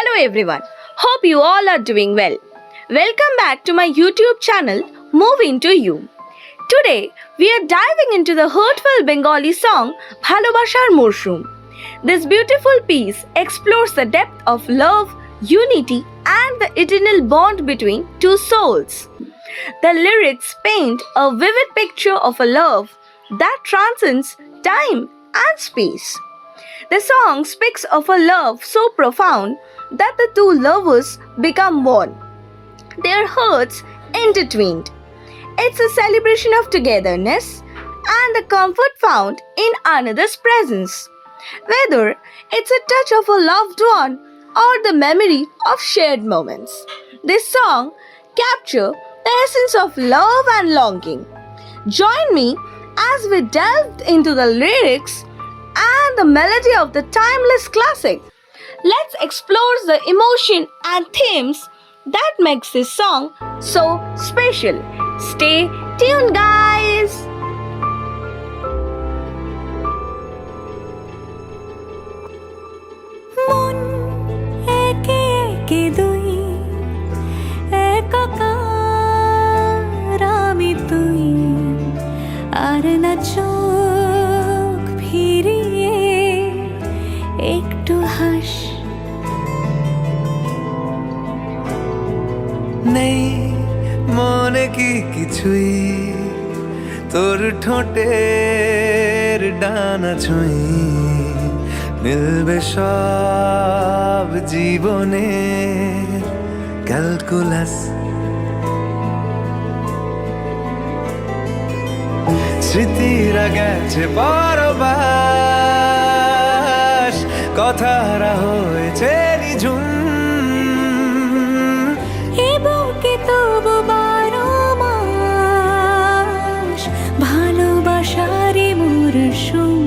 Hello everyone. Hope you all are doing well. Welcome back to my YouTube channel Move Into You. Today we are diving into the heartful Bengali song Bhalobashar Mushroom. This beautiful piece explores the depth of love, unity and the eternal bond between two souls. The lyrics paint a vivid picture of a love that transcends time and space. The song speaks of a love so profound that the two lovers become one, their hearts intertwined. It's a celebration of togetherness and the comfort found in another's presence. Whether it's a touch of a loved one or the memory of shared moments, this song captures the essence of love and longing. Join me as we delve into the lyrics and the melody of the timeless classic. Let's explore the emotion and themes that makes this song so special. Stay tuned, guys. মন একে একে দুই একাকার আমি তুই আর না চোখ ফিরিয়ে একটু হাস নেই মনে কি কিছুই তোর ঠোঁটের ডানা ছুঁই মিলবে সব জীবনে ক্যালকুলাস স্মৃতিরা গেছে পরবাস কথারা হয়েছে নিঝুম এ বুকে তবু 12 মাস ভালোবাসারই মরশুম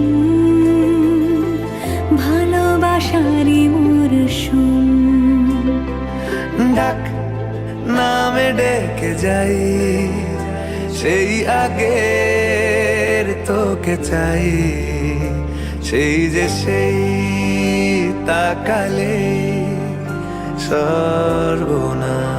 ভালোবাসারই মরশুম ডাক নামে ডেকে যাই সেই আগের তোকে চাই সেই যে সেই তাকালে সর্বনাশ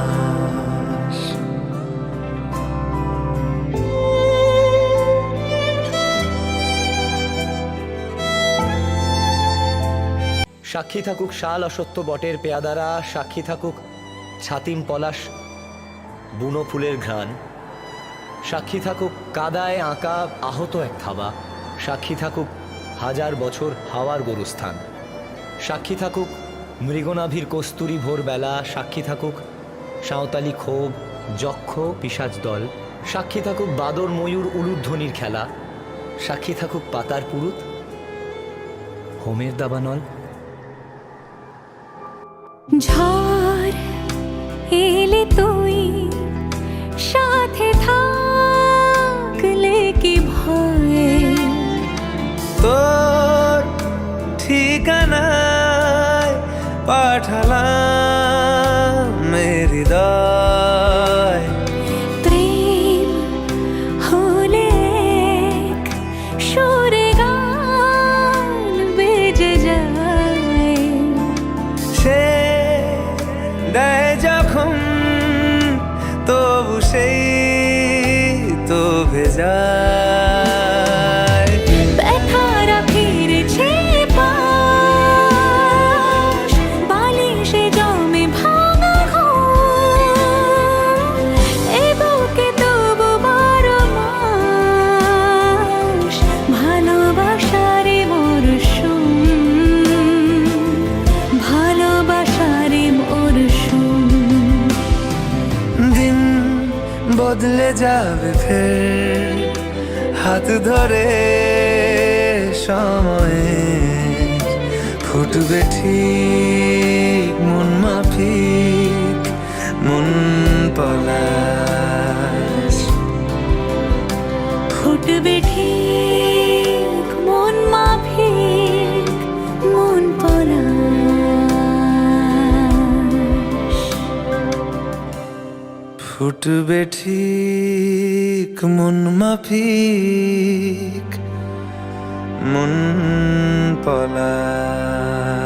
সাক্ষী থাকুক শাল অসত্য বটের পেয়াদারা, সাক্ষী থাকুক ছাতিম পলাশ বুনো ফুলের ঘ্রাণ, সাক্ষী থাকুক কাদায় আঁকা আহত এক থাবা, সাক্ষী থাকুক হাজার বছর হাওয়ার গরুস্থান, সাক্ষী থাকুক মৃগনাভির কস্তুরী ভোরবেলা, সাক্ষী থাকুক সাঁওতালি ক্ষোভ যক্ষ পিশাচ দল, সাক্ষী থাকুক বাদর ময়ূর উলুধ্বনির খেলা, সাক্ষী থাকুক পাতার পুরুত হোমের দাবানল। ঝড় এলে তুই সাথে থাকলে কি ভয় তোর ঠিকানায় পাঠালাম হৃদয় প্রেম হলে এক সুরে গান বেজে যায় সে দেয় যখন তবু সেই তো ভেজায় ব্যথারা ফিরেছে পাশ বালিশে জমে ভাঙা ঘুম এ বুকে তবু 12 মাস ভালোবাসারে মরশুম ভালোবাসারে মরশুম দিন বদলে যাবে ফের হাত ধরে সময়ে ফুটবে ঠিক মন মাফিক মন পলাশ ফুটবে ঠিক মন মাফিক মন পলাশ ফুটবে ঠিক মন মাফিক মন পলাশ।